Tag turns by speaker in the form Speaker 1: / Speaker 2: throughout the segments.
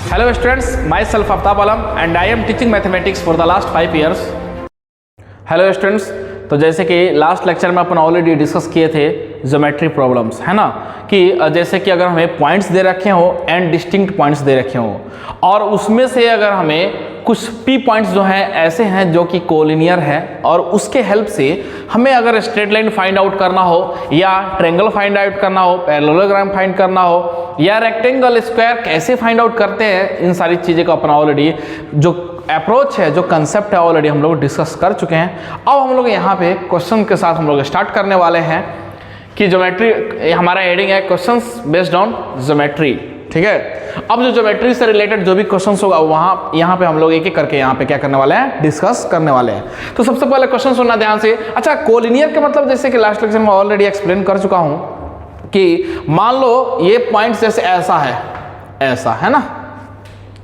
Speaker 1: Hello students, myself Aftab Alam and I am teaching mathematics for the last 5 years. Hello students, तो जैसे कि last lecture में अपन already discuss किए थे geometry problems, है ना, कि जैसे कि अगर हमें पॉइंट्स दे रखे हो एंड डिस्टिंक्ट पॉइंट्स दे रखे हो और उसमें से अगर हमें कुछ पी पॉइंट्स जो हैं ऐसे हैं जो कि कोलिनियर है और उसके हेल्प से हमें अगर स्ट्रेट लाइन फाइंड आउट करना हो या ट्रायंगल फाइंड आउट करना हो, पैरेललोग्राम फाइंड करना हो या रेक्टेंगल स्क्वायर कैसे फाइंड आउट करते हैं, इन सारी चीज़ें को अपन ऑलरेडी जो अप्रोच है, जो कंसेप्ट है, ऑलरेडी हम लोग डिस्कस कर चुके हैं। अब हम लोग यहाँ पे क्वेश्चन के साथ हम लोग स्टार्ट करने वाले हैं कि ज्योमेट्री, हमारा हेडिंग है क्वेश्चंस बेस्ड ऑन ज्योमेट्री, ठीक है। अब जो ज्योमेट्री से रिलेटेड जो भी क्वेश्चंस होगा वहाँ यहाँ पे हम लोग एक एक करके यहाँ पे क्या करने वाले हैं, डिस्कस करने वाले हैं। तो सबसे पहले क्वेश्चन सुनना ध्यान से। अच्छा, कोलिनियर का मतलब जैसे कि लास्ट लेक्चर में ऑलरेडी एक्सप्लेन कर चुका हूँ कि मान लो ये पॉइंट जैसे ऐसा है, ऐसा है ना,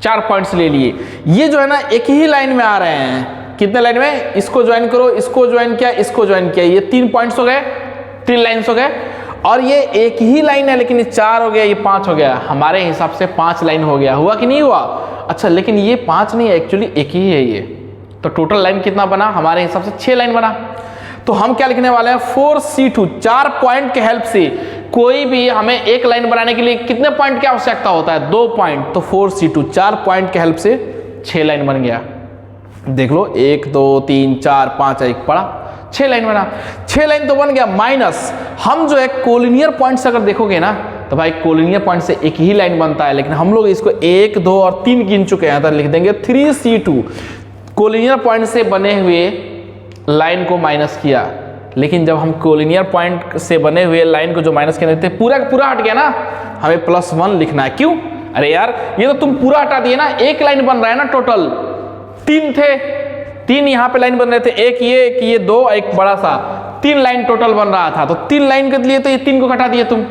Speaker 1: 4 पॉइंट्स ले लिए, ये जो है ना एक ही लाइन में आ रहे हैं। कितने लाइन में? इसको ज्वाइन करो, इसको ज्वाइन किया, इसको ज्वाइन किया, ये 3 पॉइंट्स हो गए, 3 लाइन्स हो गए। और ये एक ही लाइन है लेकिन ये 4 हो गया, ये 5 हो गया। हमारे हिसाब से 5 लाइन हो गया, हुआ कि नहीं हुआ? अच्छा, लेकिन ये 5 नहीं है, एक्चुअली एक ही है ये। तो टोटल लाइन कितना बना? हमारे हिसाब से 6 लाइन बना। तो हम क्या लिखने वाले हैं? 4C2, 4 पॉइंट के हेल्प से कोई भी हमें एक लाइन बनाने के लिए कितने पॉइंट की आवश्यकता होता है? 2 पॉइंट। तो 4C2, 4 पॉइंट के हेल्प से 6 लाइन बन गया। देख लो, 1 2 3 4 5 एक पड़ा, 6 लाइन बना। 6 लाइन तो बन गया, माइनस हम जो है कोलिनियर पॉइंट से अगर देखोगे ना तो भाई कोलिनियर पॉइंट से एक ही लाइन बनता है, लेकिन हम लोग इसको 1 2 और 3 गिन चुके हैं, तो लिख देंगे 3C2। कोलिनियर पॉइंट से बने हुए लाइन को माइनस किया, लेकिन जब हम कोलिनियर पॉइंट से बने हुए लाइन को जो माइनस किया थे पूरा का पूरा हट गया ना, हमें +1 लिखना है। क्यों? अरे यार, ये तो तुम पूरा हटा दिए ना, एक लाइन बन रहा है ना, टोटल 3 थे, 3 यहाँ पे लाइन बन रहे थे, एक ये 2, एक बड़ा सा, 3 लाइन टोटल बन रहा था। तो 3 लाइन के लिए तो ये 3 को घटा दिए तुम,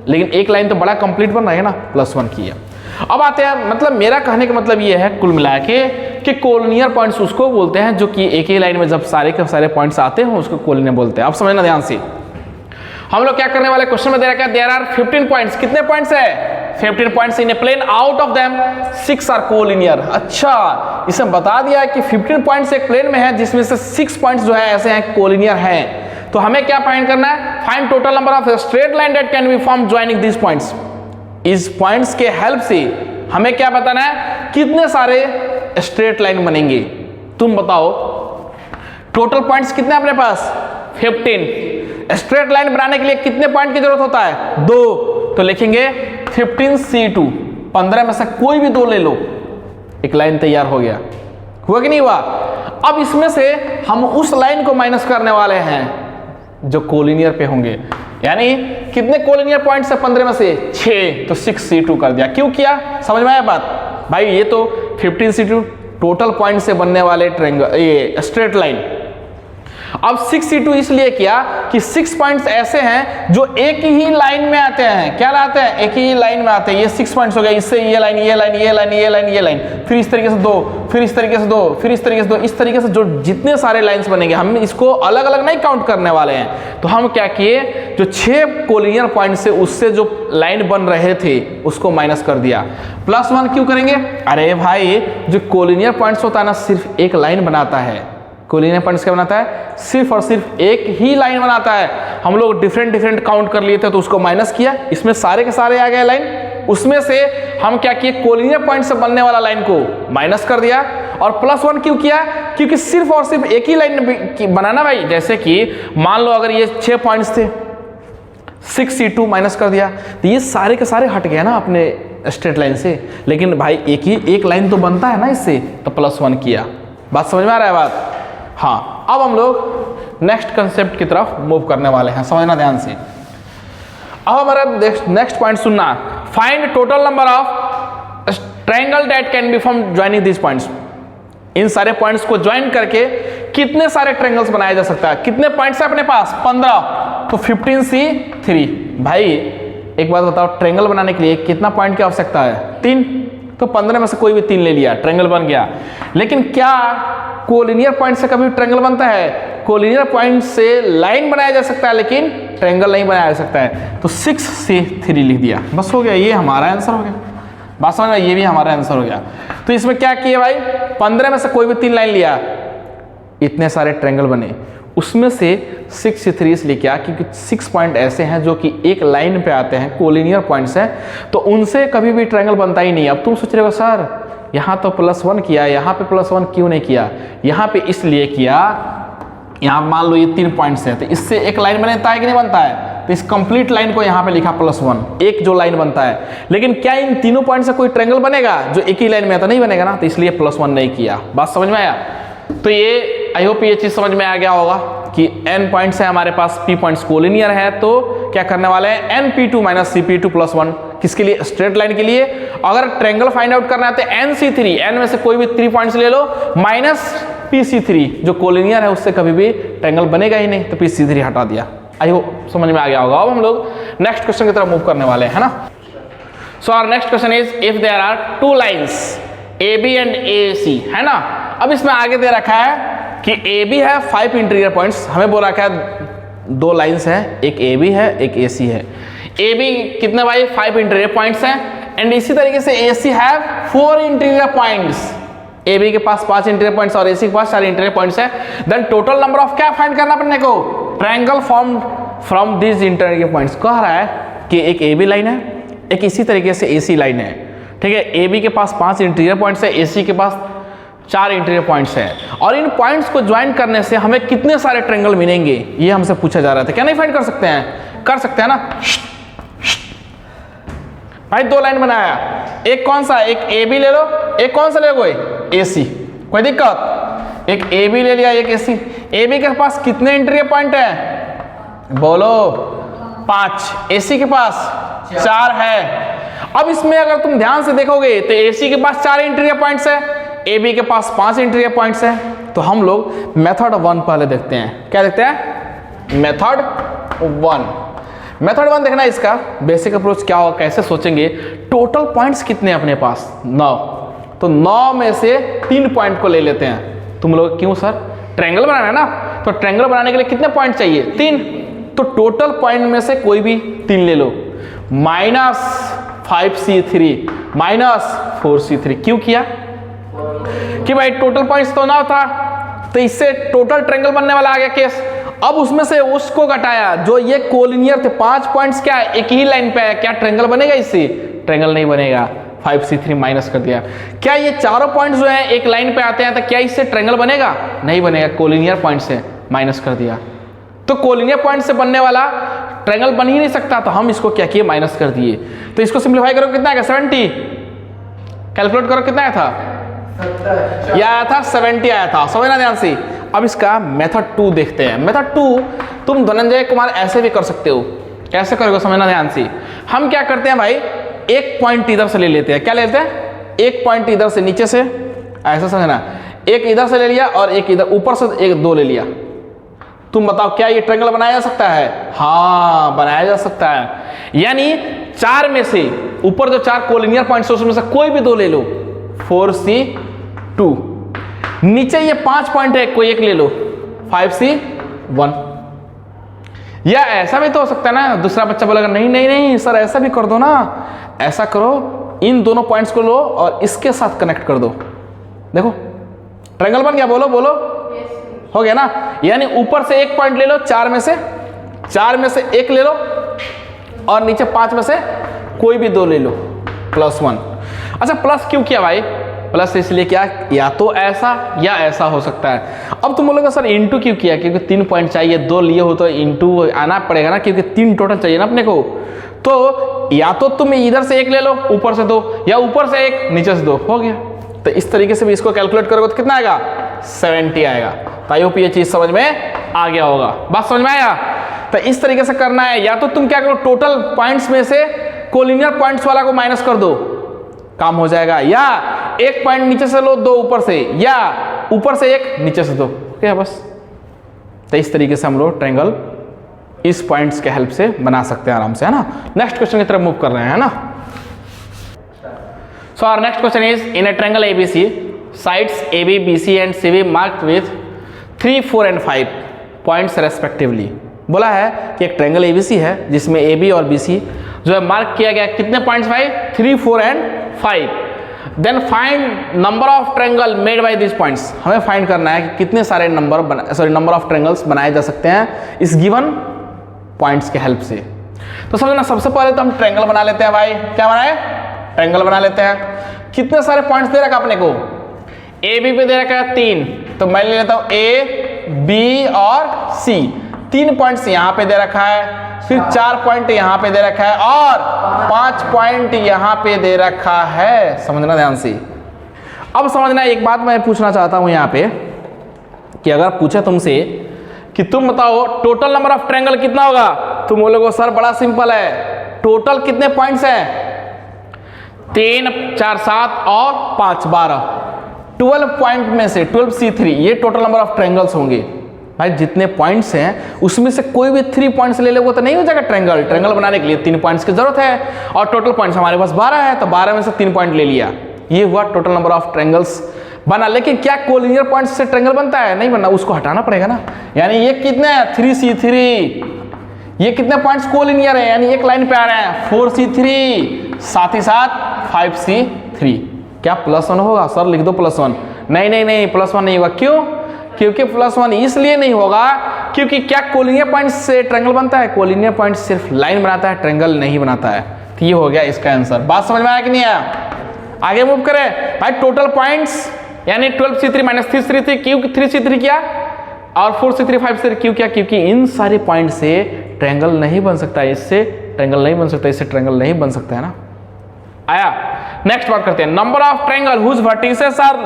Speaker 1: लेकिन एक लाइन तो बड़ा कंप्लीट बन रहा है ना, +1 किया। अब आते हैं, मतलब मेरा कहने का मतलब ये है कुल मिला के कि कोलिनियर पॉइंट्स उसको बोलते हैं जो कि एक ही लाइन में जब सारे के सारे पॉइंट्स आते हैं उसको कोलिनियर बोलते हैं। अब समझना ध्यान से, हम लोग क्या करने वाले, क्वेश्चन में दे रखा है देयर आर 15 पॉइंट्स। कितने पॉइंट्स है? 15 points in a plane, out of them 6 are collinear. अच्छा, इसमें बता दिया है कि 15 पॉइंट्स एक प्लेन में है जिसमें से 6 पॉइंट्स जो है ऐसे हैं कोलिनियर हैं। तो हमें क्या फाइंड करना है? Find total number of straight line that can be form joining this points. इस पॉइंट्स के हेल्प से हमें क्या बताना है? कितने सारे स्ट्रेट लाइन बनेंगे। तुम बताओ, टोटल पॉइंट्स कितने अपने पास? 15। स्ट्रेट लाइन बनाने के लिए कितने पॉइंट की जरूरत होता है? 2। तो लिखेंगे 15C2, 15 में से कोई भी 2 ले लो, एक लाइन तैयार हो गया। हुआ कि नहीं हुआ? अब इसमें से हम उस लाइन को माइनस करने वाले हैं जो कोलिनियर पे होंगे, यानी कितने कोलिनियर पॉइंट्स है 15 में से? 6। तो 6C2 कर दिया। क्यों किया? समझ में आया बात? भाई ये तो 15C2 टोटल पॉइंट से बनने वाले ट्रायंगल, ये स्ट्रेट लाइन। अब 6C2 इसलिए किया कि 6 पॉइंट्स ऐसे हैं जो एक ही लाइन में आते हैं। क्या लाते हैं? एक ही लाइन में आते हैं। ये 6 पॉइंट्स हो गए, इससे ये लाइन, ये लाइन, ये लाइन, ये लाइन, ये लाइन, फिर इस तरीके से 2, फिर इस तरीके से 2, फिर इस तरीके से 2, इस तरीके से जो जितने सारे लाइंस बनेंगे हम इसको अलग अलग नहीं काउंट करने वाले हैं। तो हम क्या किए, जो 6 कोलिनियर पॉइंट से उससे जो लाइन बन रहे थे उसको माइनस कर दिया। +1 क्यों करेंगे? अरे भाई, जो कोलिनियर पॉइंट्स होता है ना सिर्फ एक लाइन बनाता है। कोलिनियर पॉइंट्स क्या बनाता है? सिर्फ और सिर्फ एक ही लाइन बनाता है। हम लोग डिफरेंट काउंट कर लिए थे तो उसको माइनस किया, इसमें सारे के सारे आ गए लाइन। उसमें से हम क्या किए, कोलिनियर पॉइंट से बनने वाला लाइन को माइनस कर दिया। और +1 क्यों किया? क्योंकि सिर्फ और सिर्फ एक ही लाइन बनाना भाई। जैसे कि मान लो अगर ये 6 पॉइंट्स थे, 6C2 माइनस कर दिया तो ये सारे के सारे हट गए ना अपने स्ट्रेट लाइन से, लेकिन भाई एक लाइन तो बनता है ना इससे, तो +1 किया। बात समझ में आ रहा है बात? हाँ, अब हम लोग नेक्स्ट कंसेप्ट की तरफ मूव करने वाले हैं, समझना ध्यान से। अब हमारा नेक्स्ट पॉइंट सुनना, find total number of triangle that can be form joining this points. इन सारे पॉइंट्स को ज्वाइन करके कितने सारे ट्रायंगल्स बनाया जा सकता है? कितने पॉइंट्स है अपने पास? 15। तो 15C3। भाई एक बात बताओ, ट्रायंगल बनाने के लिए कितना पॉइंट की आवश्यकता है? 3। तो 15 में से कोई भी 3 ले लिया, ट्रायंगल बन गया। लेकिन क्या कोलिनियर पॉइंट से कभी ट्रायंगल बनता है? कोलिनियर पॉइंट से लाइन बनाया जा सकता है लेकिन ट्रायंगल नहीं बनाया जा सकता है। तो 6C3 लिख दिया, बस हो गया, ये हमारा आंसर हो गया। बात समझ में, ये भी हमारा आंसर हो गया। तो इसमें क्या किया भाई, 15 में से कोई भी 3 लाइन लिया, इतने सारे ट्रायंगल बने, उसमें से 6 से 3 इसलिए क्या, क्योंकि 6 पॉइंट ऐसे हैं जो कि एक लाइन पे आते हैं, कोलिनियर पॉइंट्स हैं, तो उनसे कभी भी ट्रायंगल बनता ही नहीं। अब तुम सोच रहे हो सर यहाँ तो +1 किया, यहाँ पे +1 क्यों नहीं किया, यहाँ पे इसलिए किया, यहाँ मान लो ये 3 पॉइंट्स हैं, तो इससे एक लाइन बनता है कि नहीं बनता है, तो इस कंप्लीट लाइन को यहाँ पे लिखा +1, एक जो लाइन बनता है। लेकिन क्या इन तीनों पॉइंट से कोई ट्रायंगल बनेगा जो एक ही लाइन में है, तो नहीं बनेगा ना, तो इसलिए +1 नहीं किया। बात समझ में आया। तो ये आई होप ये चीज समझ में आ गया होगा कि n पॉइंट्स है हमारे पास, p पॉइंट्स कोलिनियर है, तो क्या करने वाले हैं, np2 - cp2 +1, किसके लिए, स्ट्रेट लाइन के लिए। अगर ट्रायंगल फाइंड आउट करना है तो nc3, n में से कोई भी 3 पॉइंट्स ले लो, -pc3 जो कोलिनियर है, उससे कभी भी ट्रायंगल बनेगा ही नहीं, तो pc3 हटा दिया। आई होप समझ में आ गया होगा। अब हम लोग नेक्स्ट क्वेश्चन की तरफ मूव करने वाले हैं, है ना। So our next question is, if there are 2 lines AB and AC, है ना। अब इसमें आगे दे रखा है कि AB है 5 इंटीरियर पॉइंट्स, हमें बोल रखा है 2 लाइंस है, एक AB है एक AC है। AB कितने भाई, 5 इंटीरियर पॉइंट्स हैं, एंड इसी तरीके से AC है 4 इंटीरियर पॉइंट्स। AB के पास 5 इंटीरियर पॉइंट्स और AC के पास 4 इंटीरियर पॉइंट्स है। देन टोटल नंबर ऑफ क्या फाइंड करना अपने को, triangle formed from this interior points. कह रहा है कि एक AB लाइन है, एक इसी तरीके से AC लाइन है, ठीक है। AB के पास 5 इंटीरियर पॉइंट्स है, AC के पास 4 इंटीरियर पॉइंट्स हैं, और इन पॉइंट्स को ज्वाइन करने से हमें कितने सारे ट्रायंगल मिलेंगे, ये हमसे पूछा जा रहा था। क्या नहीं फाइंड कर सकते हैं, कर सकते हैं ना। भाई 2 लाइन बनाया, एक कौन सा, एक AB ले लो, एक कौन सा ले कोई AC, कोई दिक्कत, एक AB ले लिया, एक AC। AB के पास कितने इंटीरियर पॉइंट है, बोलो 5, AC के पास 4 है। अब इसमें अगर तुम ध्यान से देखोगे तो AC के पास 4 इंटीरियर पॉइंट्स है, AB के पास 5 इंटीरियर पॉइंट्स है। तो हम लोग मेथड 1 पहले देखते हैं। क्या देखते हैं, मेथड 1। मेथड 1 देखना, इसका बेसिक अप्रोच क्या होगा, कैसे सोचेंगे, टोटल पॉइंट्स कितने हैं अपने पास, 9, तो 9 में से 3 पॉइंट को ले लेते हैं। तुम लोग क्यों सर, ट्रायंगल बनाना है ना, तो ट्रायंगल बनाने के लिए कितने पॉइंट चाहिए, 3, तो टोटल पॉइंट में से कोई भी 3 ले लो, -5c3 -4c3। क्यों किया कि भाई टोटल पॉइंट्स तो 9 था, तो इससे टोटल ट्रायंगल बनने वाला आ गया केस। अब उसमें से उसको घटाया, जो ये कोलिनियर थे 5 पॉइंट्स, क्या एक ही लाइन पे है, क्या ट्रायंगल बनेगा इससे, ट्रायंगल नहीं बनेगा, 5c3 माइनस कर दिया। क्या ये चारों पॉइंट्स जो हैं एक लाइन पे आते हैं, तो क्या इससे ट्रायंगल बनेगा, नहीं बनेगा, कोलिनियर पॉइंट से माइनस कर दिया। तो कोलिनियर पॉइंट से बनने वाला ट्रायंगल बन ही नहीं सकता, तो हम इसको क्या किए, माइनस कर दिए। तो इसको सिंप्लीफाई करो, कितना आएगा, 70, कैलकुलेट करो कितना आया था, यह आया था 70 आया था, समझना ध्यान से। अब इसका मेथड 2 देखते हैं। मेथड 2 तुम धनंजय कुमार ऐसे भी कर सकते हो, कैसे करोगे समझना ध्यान से। हम क्या करते हैं भाई, एक पॉइंट इधर से ले लेते हैं, क्या लेते हैं, एक पॉइंट इधर से नीचे से, ऐसा समझना, एक इधर से ले लिया और एक इधर ऊपर से, एक 2 ले लिया। तुम बताओ क्या ये ट्रायंगल बनाया जा सकता है, हाँ बनाया जा सकता है। यानी 4 में से ऊपर जो 4 कोलिनियर पॉइंट्स उसमें से कोई भी 2 ले लो, 4c2, नीचे ये 5 पॉइंट है, कोई एक ले लो, 5c1। या ऐसा भी तो हो सकता है ना, दूसरा बच्चा बोलेगा नहीं नहीं नहीं सर ऐसा भी कर दो ना, ऐसा करो, इन दोनों पॉइंट्स को लो और इसके साथ कनेक्ट कर दो, देखो ट्रायंगल बन गया, बोलो बोलो, हो गया ना। यानी ऊपर से एक पॉइंट ले लो, 4 में से 1 ले लो, और नीचे 5 में से कोई भी 2 ले लो, +1। अच्छा प्लस क्यों किया भाई, प्लस इसलिए क्या, या तो ऐसा या ऐसा हो सकता है। अब तुम बोलोगे सर इंटू क्यों किया, क्योंकि 3 पॉइंट चाहिए, 2 लिए हो तो इंटू आना पड़ेगा ना, क्योंकि 3 टोटल चाहिए ना अपने को। तो या तो तुम इधर से 1 ले लो, ऊपर से 2, या ऊपर से 1 नीचे से 2, हो गया। तो इस तरीके से भी इसको कैलकुलेट करोगे तो कितना आएगा, 70 आएगा। तो आई होप ये चीज समझ में आ गया होगा, बात समझ में आया। तो इस तरीके से करना है, या तो तुम क्या करो, टोटल पॉइंट्स में से कोलिनियर पॉइंट्स वाला को माइनस कर दो, काम हो जाएगा, या एक पॉइंट नीचे से लो, 2 ऊपर से, या ऊपर से 1 नीचे से 2, क्या बस। तो इस तरीके से हम लोग ट्रायंगल इस पॉइंट्स के हेल्प से बना सकते हैं आराम से, है ना। नेक्स्ट क्वेश्चन की तरफ मूव कर रहे हैं, है ना। So our next question is, in a triangle ABC, sides AB, BC and CB marked with 3, 4 and 5 points respectively. बोला है कि एक ट्रायंगल ABC है जिसमें AB और BC जो है मार्क किया गया, कितने पॉइंट्स भाई, 3, 4 and 5। Then find number of triangle made by this points. हमें फाइंड करना है कि कितने सारे नंबर ऑफ ट्रायंगल्स बनाए जा सकते हैं इस गिवन पॉइंट्स के हेल्प से। तो समझना, सबसे पहले तो हम ट्रायंगल बना लेते हैं भाई। क्या बनाए? ट्रायंगल बना लेते हैं। कितने सारे पॉइंट्स दे रखा अपने को? ए बी पे दे रखा है 3, तो मैं ले लेता हूं ए बी और सी। 3 पॉइंट्स यहां पे दे रखा है, फिर 4 पॉइंट यहां पे दे रखा है और 5 पॉइंट यहां पे दे रखा है। समझना ध्यान से। अब समझना, एक बात मैं पूछना चाहता हूं यहां पे कि अगर पूछे तुमसे कि तुम बताओ टोटल नंबर ऑफ ट्रायंगल कितना होगा, तुम बोलोगे सर बड़ा सिंपल है, टोटल कितने पॉइंट्स हैं? 3 4 7 और 5 12। 12 पॉइंट में से 12 C3 ये टोटल नंबर ऑफ ट्रायंगल्स होंगे। भाई जितने पॉइंट्स हैं उसमें से कोई भी 3 पॉइंट्स ले लोगे तो नहीं हो जाएगा ट्रायंगल। ट्रायंगल बनाने के लिए 3 पॉइंट्स की जरूरत है और टोटल पॉइंट्स हमारे पास 12 है, तो 12 में से 3 पॉइंट ले लिया, ये हुआ टोटल नंबर ऑफ ट्रायंगल्स बना। लेकिन क्या कोलिनियर पॉइंट से ट्रायंगल बनता है? नहीं बनना, उसको हटाना पड़ेगा ना। यानी ये कितने हैं? 3C3। ये कितने पॉइंट्स कोलिनियर है, यानी एक लाइन पे आ रहे हैं 4C3, साथ ही साथ 5C3। क्या +1 होगा? सर लिख दो +1। नहीं नहीं नहीं, +1 नहीं होगा। क्यों? क्योंकि +1 इसलिए नहीं होगा क्योंकि क्या कोलिनियर पॉइंट से ट्रायंगल बनता है? कोलिनियर पॉइंट सिर्फ लाइन बनाता है, ट्रायंगल नहीं बनाता है। तो ये हो गया इसका आंसर। बात समझ में आया कि नहीं आया? आगे मूव करें भाई। टोटल पॉइंट्स यानी 12C3 - 3C3, क्यों 3C3 किया और 4C3 5C3 क्यों किया? क्योंकि इन सारे पॉइंट से ट्रायंगल नहीं बन सकता, इससे ट्रायंगल नहीं बन सकता, इससे ट्रायंगल नहीं बन सकता है ना। आया? नेक्स्ट बात करते हैं। Number of triangle whose vertices are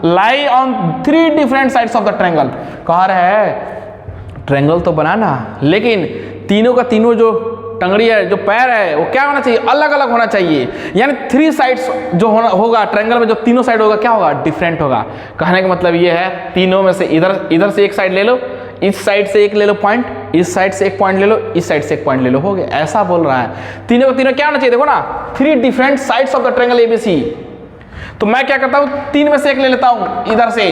Speaker 1: lie on 3 different sides of the triangle. कह रहा है ट्रायंगल तो बनाना, लेकिन तीनों का तीनों जो टंगड़ी है, जो पैर है, वो क्या होना चाहिए? अलग अलग होना चाहिए। यानी 3 साइड्स जो होगा ट्रायंगल में, जो तीनों साइड होगा क्या होगा? डिफरेंट होगा। कहने का मतलब ये है तीनों में से इधर से एक साइड ले लो, इस साइड से एक ले लो पॉइंट, इस साइड से एक पॉइंट ले लो, इस साइड से एक पॉइंट ले लो, हो गया। ऐसा बोल रहा है। तीनों का तीनों क्या होना चाहिए? देखो ना, 3 different sides of the triangle ABC। तो मैं क्या करता हूं? 3 में से एक ले लेता हूं, इधर से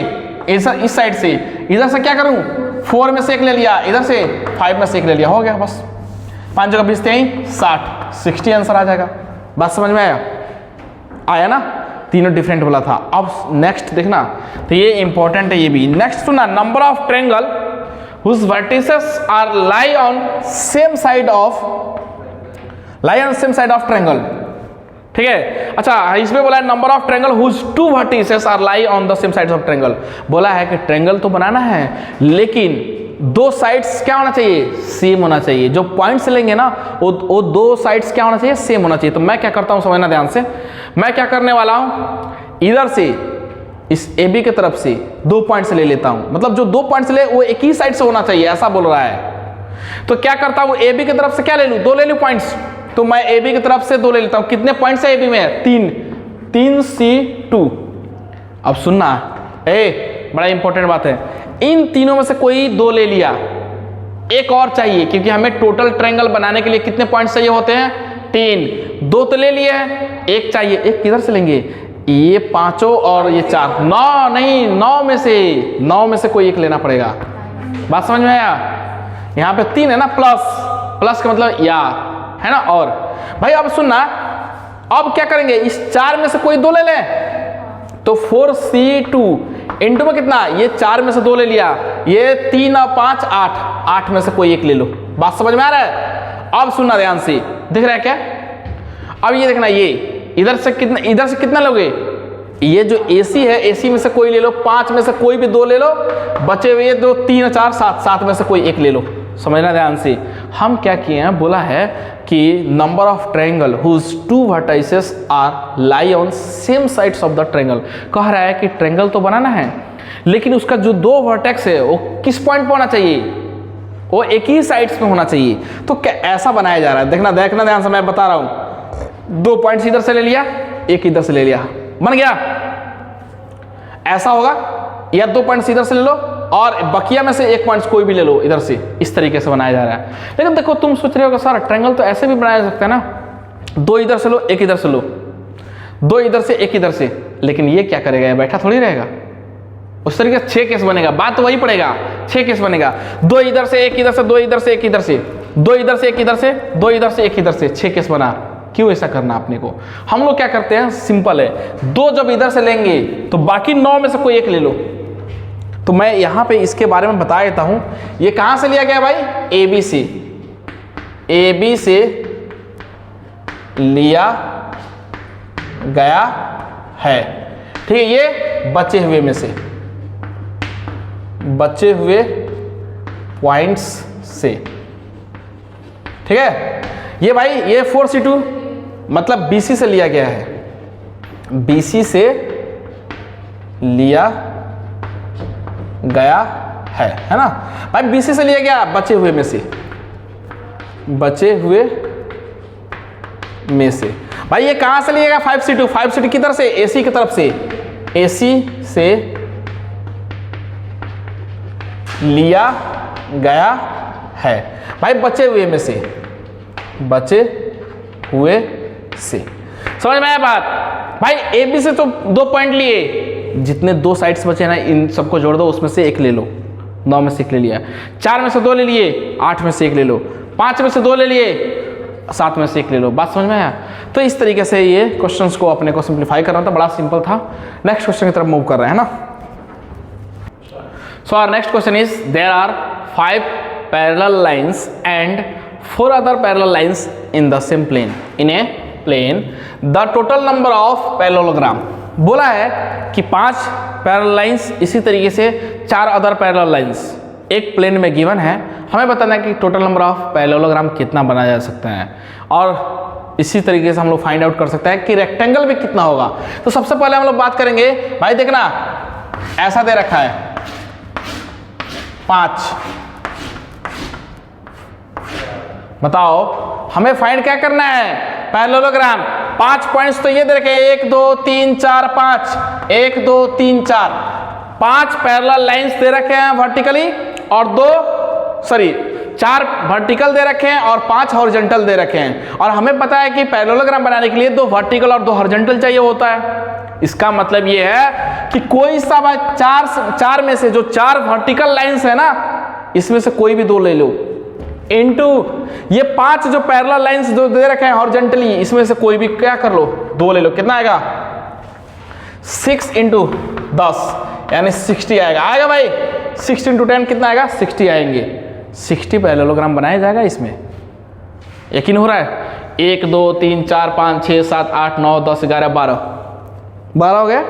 Speaker 1: इस साइड से। इधर से क्या करूं? 4 में से एक ले लिया, इधर से 5 में से एक ले लिया, हो गया बस। 5 जगह 20 3 60 60 आंसर आ जाएगा। बात समझ में आया ना? तीनों डिफरेंट बोला था। अब नेक्स्ट देखना, तो ये इंपॉर्टेंट है ये भी। नेक्स्ट सुना, number of triangle whose vertices are lie on same side of triangle। ठीक है? अच्छा, इसमें बोला है number of triangle whose 2 vertices are lie on the same sides of triangle। बोला है कि ट्रायंगल तो बनाना है, लेकिन 2 साइड्स क्या होना चाहिए? सेम होना चाहिए। जो पॉइंट्स लेंगे ना वो 2 साइड्स क्या होना चाहिए? सेम होना चाहिए। तो मैं क्या करता हूं, समझना ध्यान से। मैं क्या करने वाला हूं, इधर से इस AB की तरफ से 2 पॉइंट्स ले लेता हूं। मतलब जो 2 पॉइंट्स ले वो एक ही साइड से होना चाहिए, ऐसा बोल रहा है। तो क्या करता हूं, AB की तरफ से क्या ले लूं? 2 ले लूं पॉइंट्स। तो मैं AB की तरफ से 2 ले लेता हूं। कितने पॉइंट्स है AB में? 3C2। अब सुनना, बड़ा इंपॉर्टेंट बात है। इन तीनों में से कोई 2 ले लिया, एक और चाहिए, क्योंकि हमें टोटल ट्रायंगल बनाने के लिए कितने पॉइंट्स चाहिए होते हैं? 3। 2 तो ले लिए, एक चाहिए। एक किधर से लेंगे? ये 5 और ये 4, 9 नहीं, 9 में से कोई एक लेना पड़ेगा। बात समझ में आया? यहाँ पे 3 है ना, प्लस का मतलब या है ना। और भाई अब सुनना, अब क्या करेंगे? इस 4 में से कोई 2 ले लें, तो 4C2 इंटू में कितना? ये 4 में से 2 ले लिया, ये 3 और 5 8 में से कोई एक ले लो। बात समझ में आ रहा है? अब सुनना ध्यान से, दिख रहा है क्या? अब ये देखना, ये इधर से कितना लोगे? ये जो AC है, AC में से कोई ले लो, 5 में से कोई भी 2 ले लो, बचे हुए 2 3 4 7 में से कोई एक ले लो। समझना ध्यान से। हम क्या किए हैं, बोला है कि number of triangle whose 2 vertices are lie on same sides of the triangle. कह रहा है कि ट्रायंगल तो बनाना है, लेकिन उसका जो 2 वर्टेक्स है वो किस पॉइंट पर होना चाहिए? वो एक ही साइड्स पे होना चाहिए। तो क्या ऐसा बनाया जा रहा है? देखना ध्यान से, मैं बता रहा हूं। 2 पॉइंट्स इधर से ले लिया, एक इधर से ले लिया, बन गया। ऐसा होगा, या 2 पॉइंट्स इधर से ले लो और बकिया में से 1 पॉइंट्स कोई भी ले लो इधर से। इस तरीके से बनाया जा रहा है। लेकिन देखो, तुम सोच रहे हो सर ट्रायंगल तो ऐसे भी बनाया जा सकता है ना, 2 इधर से लो, 1 इधर से लो, 2 इधर से, 1 इधर से। लेकिन ये क्या करेगा? बैठा थोड़ी रहेगा। उस तरीके से 6 केस बनेगा। बात तो वही पड़ेगा, 6 केस बनेगा। 2 इधर से, 1 इधर से, 2 इधर से, 1 इधर से, 2 इधर से, 1 इधर से, 2 इधर से, 1 इधर से, 6 केस बना। क्यों ऐसा करना अपने को? हम लोग क्या करते हैं, सिंपल है, 2 जब इधर से लेंगे तो बाकी 9 में से कोई एक ले लो। तो मैं यहाँ पे इसके बारे में बता देता हूँ। ये कहाँ से लिया गया भाई? ए बी से, ए बी से लिया गया है, ठीक है। ये बचे हुए में से, बचे हुए पॉइंट्स से, ठीक है। ये भाई ये 4C2 मतलब BC से लिया गया है, BC से लिया गया है ना भाई। BC से लिया गया बचे हुए में से, बचे हुए में से। भाई ये कहां से लिया गया? 5C2, 5C2 किधर से? AC की तरफ से, AC से लिया गया है भाई, बचे हुए में से, बचे हुए से। समझ में आया बात? भाई AB से तो 2 पॉइंट लिए, जितने 2 साइड्स बचे ना इन सबको जोड़ दो, उसमें से एक ले लो। 9 में से 1 ले लिया, 4 में से 2 ले लिए, 8 में से 1 ले लो, 5 में से 2 ले लिए, 7 में से 1 ले लो। बात समझ में आया? तो इस तरीके से ये क्वेश्चंस को अपने को सिंप्लीफाई करना था, बड़ा सिंपल था। नेक्स्ट क्वेश्चन की तरफ मूव कर रहे हैं ना। So our next question is, there are 5 parallel lines and 4 other parallel lines in the same plane. In a plane, the total number of parallelogram, बोला है कि 5 पैरेलल लाइंस, इसी तरीके से 4 अदर पैरेलल लाइंस एक प्लेन में given है। हमें बताना है कि टोटल नंबर ऑफ पैरेललोग्राम कितना बनाया जा सकता है, और इसी तरीके से हम लोग फाइंड आउट कर सकते हैं कि रेक्टेंगल भी कितना होगा। तो सबसे पहले हम लोग बात करेंगे, भाई देखना ऐसा दे रखा है 5, बताओ हमें फाइंड क्या करना है? पैरेललोग्राम। 5 पॉइंट्स तो ये दे रखे हैं, 1 2 3 4 5, 1 2 3 4, 5 पैरेलल लाइंस दे रखे हैं वर्टिकली, और 4 वर्टिकल दे रखे हैं और 5 हॉरिजॉन्टल दे रखे हैं। और हमें पता है कि पैरेललोग्राम बनाने के लिए 2 वर्टिकल और 2 हॉरिजॉन्टल चाहिए होता है। इसका मतलब ये है कि कोई सा 4 में से जो 4 वर्टिकल लाइंस है ना, इसमें से कोई भी 2 ले लो, इनटू ये 5 जो पैरेलल लाइंस जो दे रखे हैं हॉरिजॉन्टली, इसमें से कोई भी क्या कर लो, 2 ले लो। कितना आएगा? 6 × 10 यानी 60 आएगा। आएगा भाई? 6 × 10 कितना आएगा? 60 आएंगे। 60 पैरेललोग्राम बनाया जाएगा इसमें, यकीन हो रहा है? 1 2 3 4 5 6 7 8 9 10 11 12 हो गया।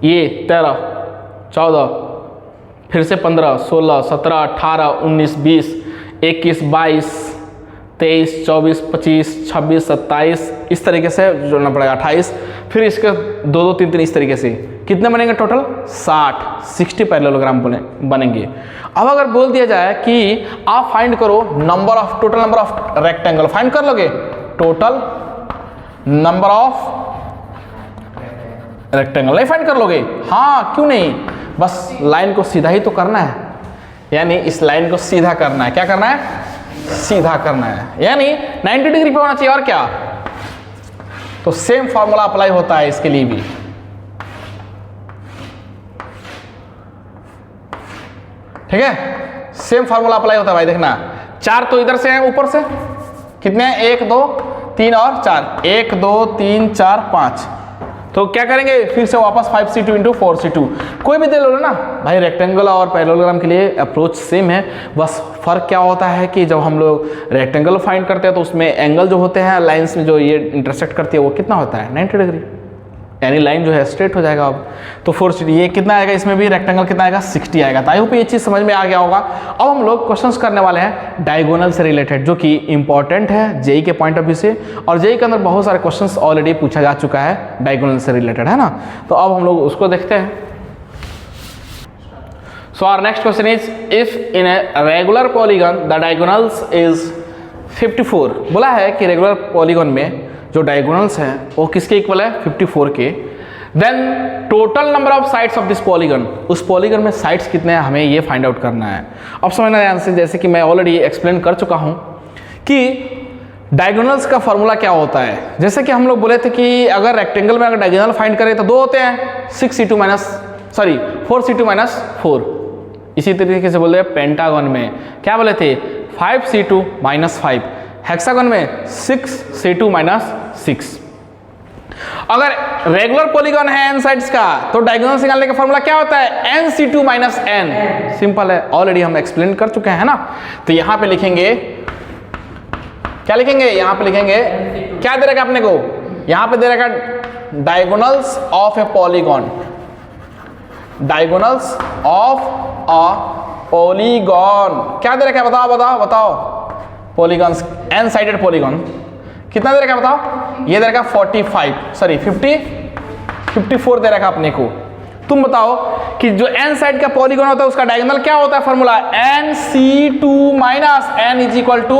Speaker 1: ये 13 14 फिर से 15 16 17 18 19 20 21 22 23 24 25 26 27 इस तरीके से जोड़ना पड़ेगा, 28, फिर इसके 2 2 3 3 इस तरीके से कितने बनेंगे टोटल? 60 पैरेललोग्राम बनेंगे। अब अगर बोल दिया जाए कि आप फाइंड करो total number of rectangle, find कर लोगे टोटल नंबर ऑफ रेक्टेंगल? नहीं फाइंड कर लोगे? हाँ, क्यों नहीं, बस लाइन को सीधा ही तो करना है, यानी इस लाइन को सीधा करना है। क्या करना है? सीधा करना है, यानी 90 डिग्री पे होना चाहिए, और क्या। तो सेम फॉर्मूला अप्लाई होता है इसके लिए भी। ठीक है, सेम फॉर्मूला अप्लाई होता है भाई। देखना 4 तो इधर से हैं, ऊपर से कितने हैं? 1 2 3 और 4, 1 2 3 4 5। तो क्या करेंगे? फिर से वापस 5C2 × 4C2 कोई भी दे लो ना भाई। रेक्टेंगल और पैरेललोग्राम के लिए अप्रोच सेम है, बस फर्क क्या होता है कि जब हम लोग रेक्टेंगल फाइंड करते हैं तो उसमें एंगल जो होते हैं लाइंस में जो ये इंटरसेक्ट करती है वो कितना होता है? 90 डिग्री, यानी लाइन जो है स्ट्रेट हो जाएगा। अब तो 4C2 ये कितना आएगा? इसमें भी रेक्टेंगल कितना आएगा? 60 आएगा। तो आई होप ये चीज़ समझ में आ गया होगा। अब हम लोग क्वेश्चंस करने वाले हैं डायगोनल से रिलेटेड, जो कि इंपॉर्टेंट है जेई के पॉइंट ऑफ व्यू से, और जेई के अंदर बहुत सारे क्वेश्चंस ऑलरेडी पूछा जा चुका है डायगोनल से रिलेटेड, है ना। तो अब हम लोग उसको देखते हैं। So our next question is, if in a regular polygon the diagonals is 54। बोला है कि रेगुलर पॉलीगन में जो डायगोनल्स हैं वो किसके इक्वल है? 54 के। Then total number of sides of this polygon, उस पॉलीगन में साइड्स कितने हैं हमें ये फाइंड आउट करना है। अब समझना ध्यान से, जैसे कि मैं ऑलरेडी एक्सप्लेन कर चुका हूँ कि डायगोनल्स का फॉर्मूला क्या होता है। जैसे कि हम लोग बोले थे कि अगर रेक्टेंगल में अगर डायगोनल फाइंड करें तो 2 होते हैं, 4C2 - 4। इसी तरीके से बोले पेंटागन में क्या बोले थे? 5C2 - 5 हेक्सागन में 6c2 माइनस 6। अगर रेगुलर पॉलीगॉन है n साइड्स का तो डायगोनल निकालने का फॉर्मूला क्या होता है, nc2 माइनस n। सिंपल है, ऑलरेडी हम एक्सप्लेन कर चुके हैं ना। तो यहां पे लिखेंगे, क्या लिखेंगे, यहां पे लिखेंगे क्या दे रखा अपने को, यहां पे दे रखा diagonals of a polygon, diagonals of a polygon क्या दे रखा है, बताओ बताओ बताओ। पॉलीगॉन्स, n साइडेड पॉलीगॉन कितना दे रखा है बताओ, ये दे रखा 54 दे रखा अपने को। तुम बताओ कि जो n साइड का पॉलीगॉन होता है उसका डायगोनल क्या होता है, formula nc2 minus n is equal to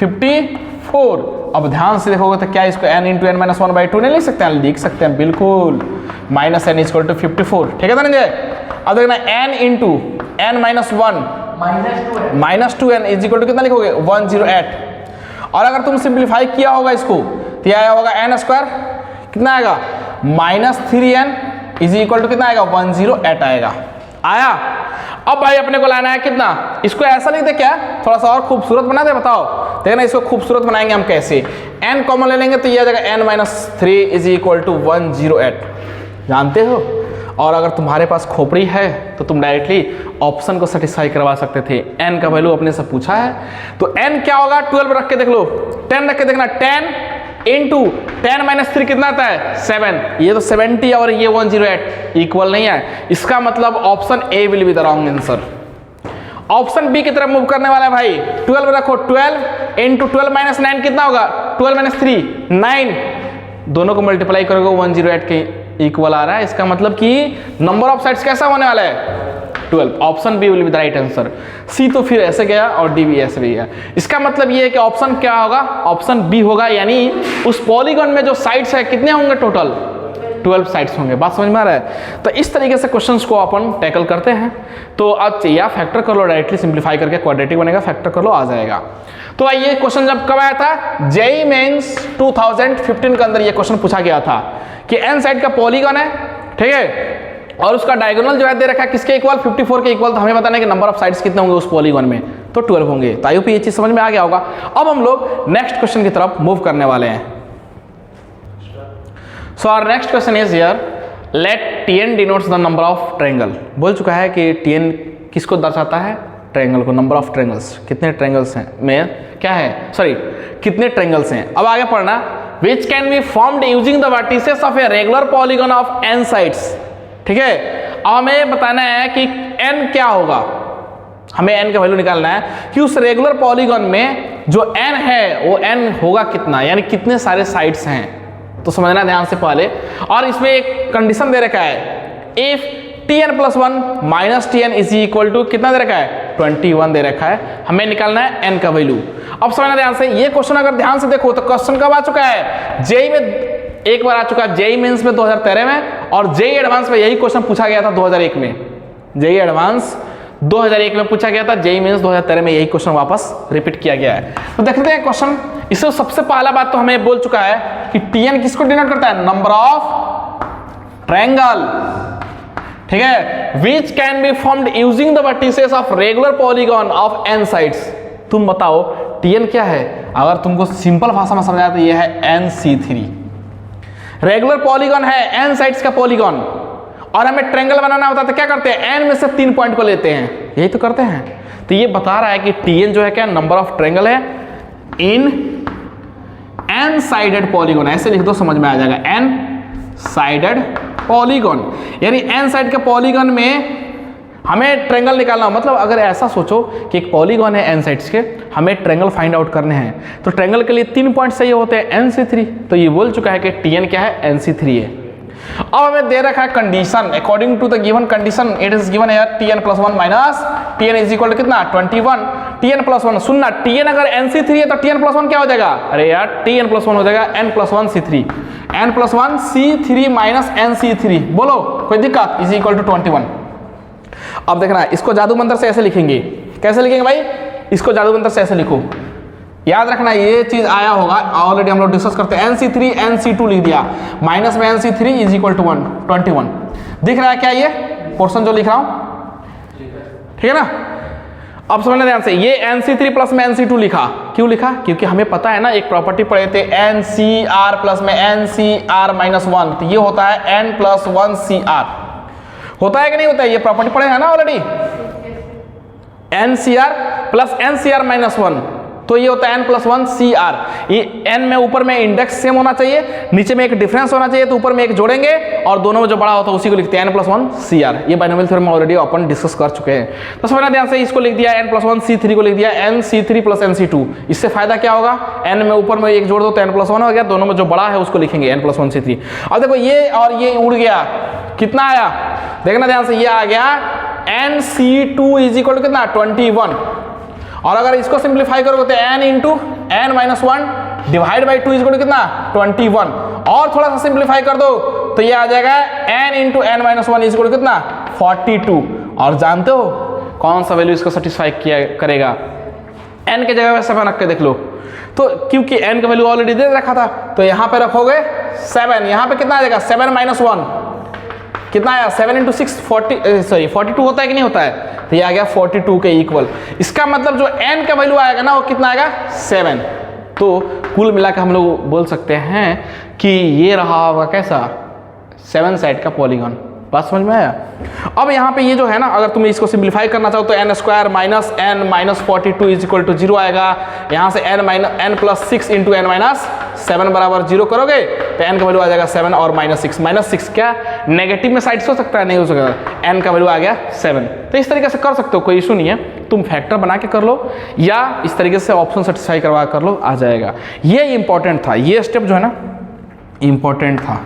Speaker 1: 54। अब ध्यान से देखोगे तो क्या इसको n इंटू n माइनस 1/2 नहीं लिख सकते हैं, लिख सकते हैं बिल्कुल, minus n is equal to 54। ठीक है ना नहीं। अब देखना n into n minus 1 minus 2n is equal to कितना लिखोगे 108। और अगर तुम सिंप्लीफाई किया होगा इसको तो आया होगा n स्क्वायर कितना आएगा minus 3n is equal to कितना आएगा 108 आएगा। आया। अब भाई अपने को लाना है कितना, इसको ऐसा लिख दे क्या, थोड़ा सा और खूबसूरत बना दे, बताओ। देखना इसको खूबसूरत बनाएंगे हम कैसे, n कॉमन ले लेंगे तो ये आ जाएगा n minus 3 is equal to 108, जानते हो। और अगर तुम्हारे पास खोपड़ी है तो तुम डायरेक्टली ऑप्शन को सेटिस्फाई करवा सकते थे। n का वैल्यू अपने से पूछा है तो n क्या होगा, 12 रख के देख लो, 10 रख के देखना, 10 इंटू 10 माइनस 3 कितना आता है 7। ये तो 70 और ये 108 इक्वल नहीं है, इसका मतलब option a will be the wrong answer. Option b की तरफ मूव करने वाला है भाई। 12 रखो, 12 इंटू 12 माइनस 9 कितना होगा, 12 माइनस 3 9, दोनों को मल्टीप्लाई करोगे 108 के इक्वल आ रहा है। इसका मतलब कि नंबर ऑफ साइड्स कैसा होने वाला है 12। Option B will be the right answer. C तो फिर ऐसे गया और डी भी ऐसे भी गया। इसका मतलब ये है कि ऑप्शन क्या होगा, ऑप्शन बी होगा, यानी उस पॉलीगॉन में जो साइड्स है कितने होंगे टोटल 12 साइड्स होंगे। बात समझ में आ रहा है। तो इस तरीके से क्वेश्चंस को अपन टैकल करते हैं। तो अब या फैक्टर कर लो, डायरेक्टली सिंप्लीफाई करके क्वाड्रेटिक बनेगा, फैक्टर कर लो आ जाएगा। तो ये क्वेश्चन जब कब आया था, जेईई मेंस 2015 के अंदर ये क्वेश्चन पूछा गया था कि एन साइड का पॉलीगॉन है, ठीक है, और उसका डायगोनल जो है दे रखा है किसके इक्वल 54 के इक्वल। तो हमें बताना है कि नंबर ऑफ साइड्स कितने होंगे उस पॉलीगॉन में, तो 12 होंगे। तो आई होप ये चीज समझ में आ गया होगा। अब हम लोग नेक्स्ट क्वेश्चन की तरफ मूव करने वाले हैं। So our next question is here, let Tn denotes the number of triangle. बोल चुका है कि Tn किसको दर्शाता है, ट्रायंगल को, नंबर ऑफ ट्रायंगल्स, कितने ट्रायंगल्स हैं में क्या है, सॉरी कितने ट्रायंगल्स हैं। अब आगे पढ़ना, which can be formed using the vertices of a regular polygon of n sides. ठीक है, अब हमें बताना है कि n क्या होगा, हमें n का वैल्यू निकालना है कि उस रेगुलर पॉलीगॉन में जो n है वो n होगा कितना, यानी कितने सारे साइड्स हैं। तो समझना ध्यान से पहले। और इसमें एक कंडीशन दे रखा है, if Tn plus 1 minus Tn is equal to कितना दे रखा है 21 दे रखा है। हमें निकालना है n का वैल्यू। अब समझना ध्यान से, ये क्वेश्चन अगर ध्यान से देखो तो क्वेश्चन कब आ चुका है, जेईई में एक बार आ चुका है, जेईई मेंस में 2013 में, और जेईई एडवांस में यही क्वेश्चन पूछा गया था 2001 में। जेईई एडवांस 2001 में पूछा गया था, जेईई मेंस 2013 में यही क्वेश्चन वापस रिपीट किया गया है। तो देखते हैं क्वेश्चन। इससे सबसे पहला बात तो हमें बोल चुका है कि Tn किसको डिनोट करता है, नंबर ऑफ ट्रायंगल। ठीक है, which can be formed using the vertices of regular polygon of n sides. तुम बताओ Tn क्या है। अगर तुमको सिंपल भाषा में समझाया तो ये है nc3। रेगुलर पॉलीगॉन है, n साइड्स का पॉलीगॉन, और हमें ट्रायंगल बनाना होता है तो क्या करते हैं, n में से 3 पॉइंट को लेते हैं, यही तो करते हैं। तो ये बता रहा है कि Tn जो है क्या, नंबर ऑफ ट्रायंगल है इन n साइडेड पॉलीगॉन। ऐसे लिख दो, समझ में आ जाएगा, n साइडेड पॉलीगॉन, यानी n साइड के पॉलीगॉन में हमें ट्रायंगल निकालना। मतलब अगर ऐसा सोचो कि एक पॉलीगॉन है n साइड्स के, हमें ट्रायंगल फाइंड आउट करने हैं, तो ट्रायंगल के लिए 3 पॉइंट चाहिए होते हैं nc3। तो ये बोल चुका है कि Tn क्या है, nc3 है। अब हमें दे रखा है condition, according to the given condition it is given है Tn plus 1 minus Tn is equal to कितना 21। Tn प्लस 1, सुनना, Tn अगर nc3 है तो Tn प्लस 1 क्या हो जाएगा, अरे यार Tn प्लस 1 हो जाएगा n plus 1 c3, n plus 1 c3 minus nc3। बोलो कोई दिक्कत, इज इक्वल टू 21। अब देखना, इसको जादू मंत्र से ऐसे लिखेंगे। कैसे लिखेंगे भाई, इसको जादू मंत्र से ऐसे लिखो। याद रखना ये चीज आया होगा, ऑलरेडी हम लोग डिस्कस करते हैं। nc3 nc2 लिख दिया, माइनस में nc3 इज इक्वल टू 21। दिख रहा है क्या ये पोर्शन जो लिख रहा हूं, ठीक है ना। अब समझना ध्यान से, ये NC3 प्लस में NC2 लिखा, क्यों लिखा? क्योंकि हमें पता है ना, एक प्रॉपर्टी पढ़े थे NCr प्लस में NCr माइनस 1, तो ये होता है N प्लस 1 CR, होता है कि नहीं होता है? ये प्रॉपर्टी पढ़े हैं ना already, NCr plus NCr minus 1, तो ये होता है N प्लस 1 CR। ये N में ऊपर में इंडेक्स सेम होना चाहिए, नीचे में एक डिफरेंस होना चाहिए, तो ऊपर में एक जोड़ेंगे और दोनों में जो बड़ा होता है उसी को लिखते हैं N प्लस 1 CR। ये बाइनोमियल थ्योरम में ऑलरेडी अपन डिस्कस कर चुके हैं। तो समझना ध्यान से, इसको लिख दिया N प्लस 1 C3 को लिख दिया NC3 प्लस NC2। इससे फायदा क्या होगा? N में ऊपर में एक जोड़ दो तो N प्लस 1 हो गया, दोनों में जो बड़ा है उसको लिखेंगे N प्लस 1 C3। अब देखो ये और ये उड़ गया, कितना आया? देखना ध्यान से, ये आ गया NC2 इज इक्वल टू कितना? 21। और अगर इसको सिंप्लीफाई करोगे तो n into n minus 1 divide by 2 is equal to कितना? 21। और थोड़ा सा सिंप्लीफाई कर दो तो ये आ जाएगा n into n minus 1 is equal to कितना? 42। और जानते हो कौन सा वैल्यू इसको सेटिस्फाई किया करेगा? n के जगह पे 7 रख के देख लो, तो क्योंकि n का वैल्यू ऑलरेडी दे रखा था, तो यहाँ पे रखोगे 7, यहाँ पे कितना आ जाएगा? 7 माइनस 1 कितना आया? 7 इंटू 6 42 होता है कि नहीं होता है? तो ये आ गया 42 के इक्वल। इसका मतलब जो n का वैल्यू आएगा ना वो कितना आएगा? 7। तो कुल मिलाकर हम लोग बोल सकते हैं कि ये रहा होगा कैसा? 7 साइड का पॉलीगॉन। बात समझ में आया? अब यहाँ पे ये जो है ना, अगर तुम इसको सिंप्लीफाई करना चाहो तो n square minus n minus 42 is equal to 0 आएगा। यहाँ से n plus 6 into n minus 7 बराबर 0 करोगे तो n का वैल्यू आ जाएगा 7 और माइनस 6 क्या नेगेटिव में साइड हो सकता है? नहीं हो सकता। n का वैल्यू आ गया 7। तो इस तरीके से कर सकते हो, कोई इशू नहीं है। तुम फैक्टर बना के कर लो या इस तरीके से ऑप्शन सेटिस्फाई करवा कर लो, आ जाएगा। ये इंपॉर्टेंट था, ये स्टेप जो है ना इंपॉर्टेंट था,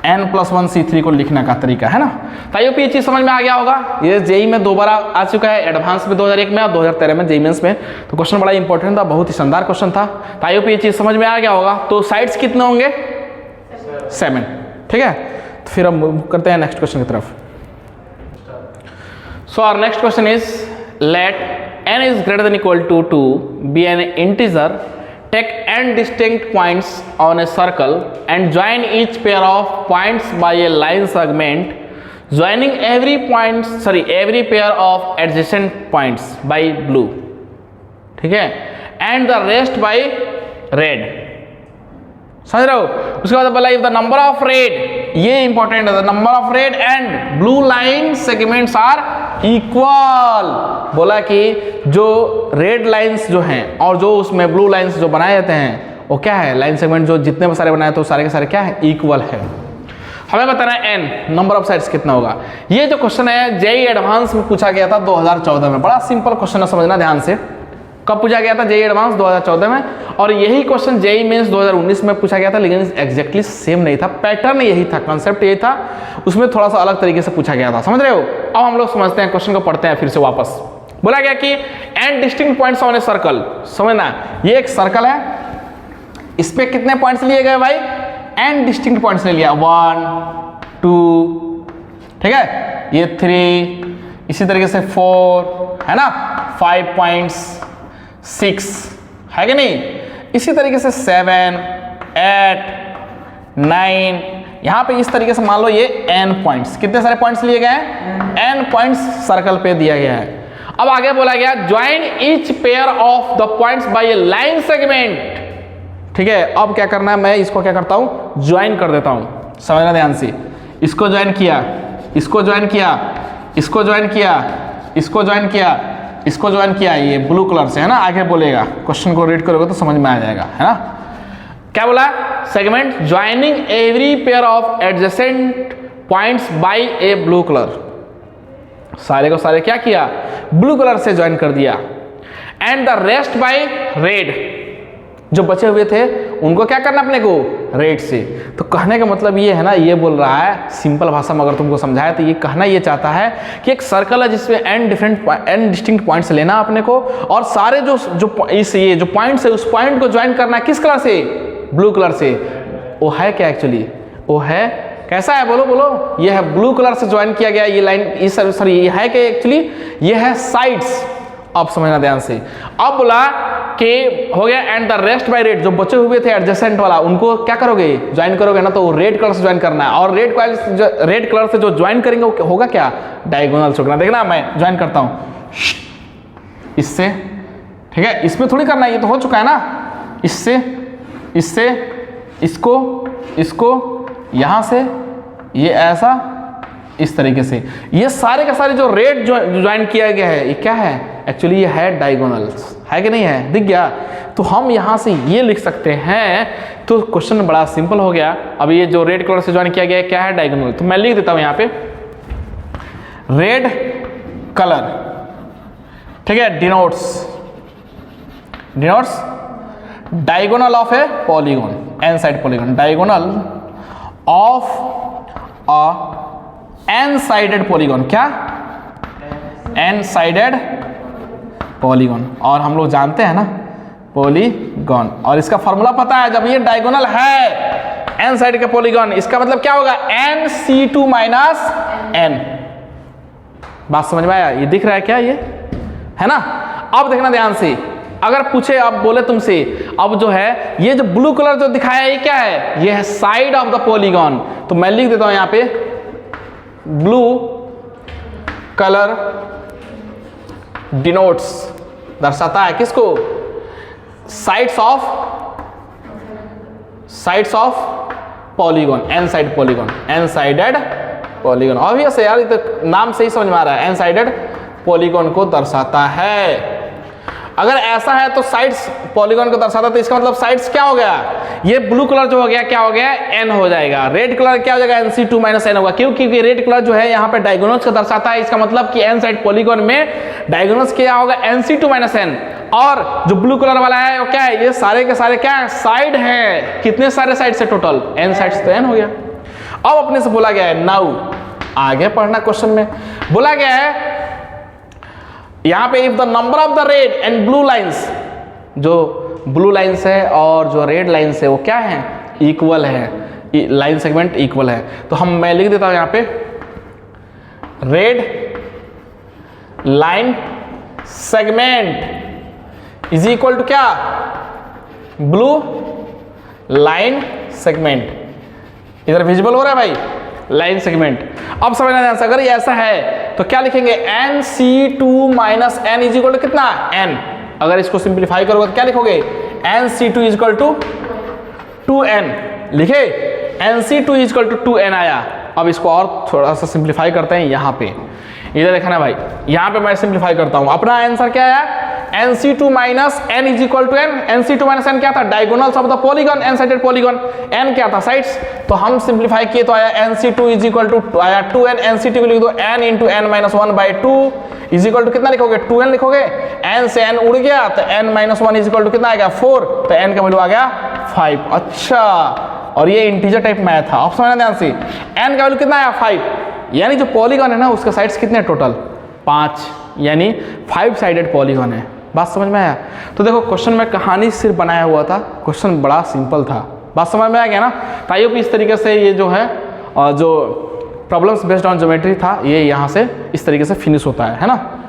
Speaker 1: n प्लस 1 C3 को लिखने का तरीका है ना। तो आई होप ये चीज़ समझ में आ गया होगा। ये जेई में 2 बार आ चुका है, एडवांस में 2001 में और 2013 में जेई मेंस में। तो क्वेश्चन बड़ा इंपॉर्टेंट था, बहुत ही शानदार क्वेश्चन था। तो आई होप ये चीज़ समझ में आ गया होगा। तो साइड्स कितने होंगे? 7। ठीक है, तो फिर हम करते हैं नेक्स्ट क्वेश्चन की तरफ। So our next question is let n is greater than equal to 2 be an integer, take n distinct points on a circle and join each pair of points by a line segment, joining every pair of adjacent points by blue, ठीक है, and the rest by red। समझ रहे हो? उसके बाद बोला if the number of red, ये important है, the number of red and blue line segments are equal। बोला कि जो रेड लाइंस जो हैं और जो उसमें ब्लू लाइंस जो बनाए जाते हैं वो क्या है? लाइन सेगमेंट जो जितने सारे बनाए तो सारे के सारे क्या है? इक्वल है। हमें बताना है n नंबर ऑफ साइड्स कितना होगा। ये जो क्वेश्चन है जेईई एडवांस में पूछा गया था 2014 में। बड़ा सिंपल क्वेश्चन है, समझना ध्यान से। कब पूछा गया था? जेईई एडवांस 2014 में। और यही क्वेश्चन जेईई मेंस 2019 में पूछा गया था, लेकिन एग्जैक्टली सेम नहीं था, पैटर्न यही था, कॉन्सेप्ट यही था, उसमें थोड़ा सा अलग तरीके से पूछा गया था। समझ रहे हो? अब हम लोग समझते हैं, क्वेश्चन को पढ़ते हैं फिर से वापस। बोला गया कि n distinct points on a circle. समझना, ये एक सर्कल है, इस पे कितने पॉइंट्स लिए गए भाई? n डिस्टिंक्ट पॉइंट्स ले लिया, 1 2, ठीक है, ये 3, इसी तरीके से 4 है ना, 5 पॉइंट्स, 6 है कि नहीं, इसी तरीके से 7 8 9, यहां पे इस तरीके से मान लो ये n पॉइंट्स, कितने सारे पॉइंट्स लिए गए हैं? n पॉइंट्स सर्कल पे दिया गया है। अब आगे बोला गया join each pair of the points by a line segment. ठीक है, अब क्या करना है, मैं इसको क्या करता हूं, ज्वाइन कर देता हूं। समझना ध्यान से, इसको ज्वाइन किया, इसको ज्वाइन किया, इसको ज्वाइन किया, इसको ज्वाइन किया, इसको ज्वाइन किया, ये ब्लू कलर से है ना, आगे बोलेगा, क्वेश्चन को रीड करोगे तो समझ में आ जाएगा, है ना। क्या बोला? Segment joining every pair of adjacent points by a blue colour. सारे को सारे क्या किया? ब्लू कलर से ज्वाइन कर दिया। And the rest by red, जो बचे हुए थे उनको क्या करना अपने को? रेड से। तो कहने का मतलब ये है ना, ये बोल रहा है सिंपल भाषा में अगर तुमको समझाए तो ये कहना ये चाहता है कि एक सर्कल है जिसमें n डिस्टिंक्ट पॉइंट्स लेना अपने को, और सारे जो पॉइंट्स है उस पॉइंट को ज्वाइन करना किस कलर से? ब्लू कलर से। वो है क्या एक्चुअली? वो है कैसा है? बोलो बोलो। ये है ब्लू कलर से ज्वाइन किया गया ये लाइन, ये सॉरी ये है क्या एक्चुअली? ये है साइड्स। अब समझना ध्यान से। अब बोला कि हो गया and the rest by red, जो बचे हुए थे एडजेसेंट वाला उनको क्या करोगे? ज्वाइन करोगे ना, तो रेड कलर से ज्वाइन करना है। और रेड कलर से जो ज्वाइन करेंगे वो होगा क्या? डायगोनल छोड़ना। देखना मैं ज्वाइन करता हूं, इससे, ठीक है, इसमें थोड़ी करना है, ये तो हो चुका है ना, इससे, इससे, इसको, इसको, यहाँ से, ये ऐसा, इस तरीके से। ये सारे के सारे जो रेड ज्वाइन किया गया है, ये क्या है एक्चुअली, ये है डायगोनल्स, है कि नहीं है, दिख गया। तो हम यहाँ से ये लिख सकते हैं। तो क्वेश्चन बड़ा सिंपल हो गया। अब ये जो रेड कलर से ज्वाइन किया गया है क्या है, डायगोनल। तो मैं लिख देता हूँ यहाँ पे रेड कलर, ठीक है, denotes diagonal of a polygon, n side polygon, diagonal of a n sided polygon, क्या, एन साइडेड पॉलीगॉन। और हम लोग जानते हैं ना पॉलीगॉन, और इसका फॉर्मूला पता है, जब ये डायगोनल है एन साइड के पॉलीगॉन, इसका मतलब क्या होगा, NC2 माइनस n। बात समझ में आया, ये दिख रहा है क्या, ये है ना। अब देखना ध्यान से, अगर पूछे, अब बोले तुमसे, अब जो है ये जो ब्लू कलर जो दिखाया है ये क्या है, ये है साइड ऑफ द पॉलीगॉन। तो मैं लिख देता हूं यहां पे ब्लू कलर डिनोट्स, दर्शाता है किसको, sides of polygon, n side polygon, n sided polygon. Obvious है यार, ये तो नाम से ही समझ में आ रहा है, एन साइडेड पॉलीगॉन को दर्शाता है। अगर ऐसा है तो साइड्स पॉलीगॉन को दर्शाता है, तो इसका मतलब साइड्स क्या हो गया, ये ब्लू कलर जो हो गया क्या हो गया, n हो जाएगा। रेड कलर क्या हो जाएगा, NC2 माइनस n होगा, क्योंकि रेड कलर जो है यहाँ पे डायगोनल्स को दर्शाता है। इसका मतलब कि एन साइड पॉलीगॉन में डायगोनल्स क्या होगा, NC2 माइनस n। और जो ब्लू कलर वाला है वो क्या है, ये सारे के सारे क्या है, साइड है। कितने सारे साइड से टोटल, n साइड्स तो n हो गया। अब अपने से बोला गया है, नाउ आगे पढ़ना, क्वेश्चन में बोला गया है यहाँ पे, if the number of the red and blue lines, जो ब्लू लाइंस है और जो रेड लाइंस है वो क्या है, इक्वल है, लाइन सेगमेंट इक्वल है। तो मैं लिख देता हूं यहाँ पे red line segment is equal to क्या, ब्लू लाइन सेगमेंट। इधर विजिबल हो रहा है भाई, लाइन सेगमेंट। अब समझना ध्यान से, अगर ये ऐसा है तो क्या लिखेंगे, NC2 minus n is equal to कितना, n। अगर इसको सिंप्लीफाई करोगे तो क्या लिखोगे, NC2 is equal to 2n, लिखे NC2 is equal to 2n आया। अब इसको और थोड़ा सा सिंप्लीफाई करते हैं यहाँ पे, इधर देखना भाई, यहाँ पे मैं सिंप्लीफाई करता हूँ। अपना आंसर क्या आया, NC2 minus n is equal to n। NC2 minus n क्या था, diagonals of the polygon, n sided polygon. n क्या था, साइड्स। तो हम सिंप्लीफाई किए तो आया NC2 इज इक्वल टू आया 2n। NC2 को लिख दो n into n minus 1/2 is equal to कितना लिखोगे, 2n लिखोगे। n से n उड़ गया तो n minus 1 is equal to कितना आ गया, 4। तो n का वैल्यू आ गया 5। अच्छा, और ये इंटीजर टाइप में आया था। अब समझना ध्यान से, n का वैल्यू कितना आया, 5। यानी जो पॉलीगॉन है ना उसके साइड्स कितने टोटल, 5, यानी 5 साइडेड पॉलीगॉन है। बात समझ में आया। तो देखो क्वेश्चन में कहानी सिर्फ बनाया हुआ था, क्वेश्चन बड़ा सिंपल था। बात समझ में आ गया ना। तो आइए इस तरीके से ये जो है जो प्रॉब्लम्स बेस्ड ऑन ज्योमेट्री था, ये यहाँ से इस तरीके से फिनिश होता है ना।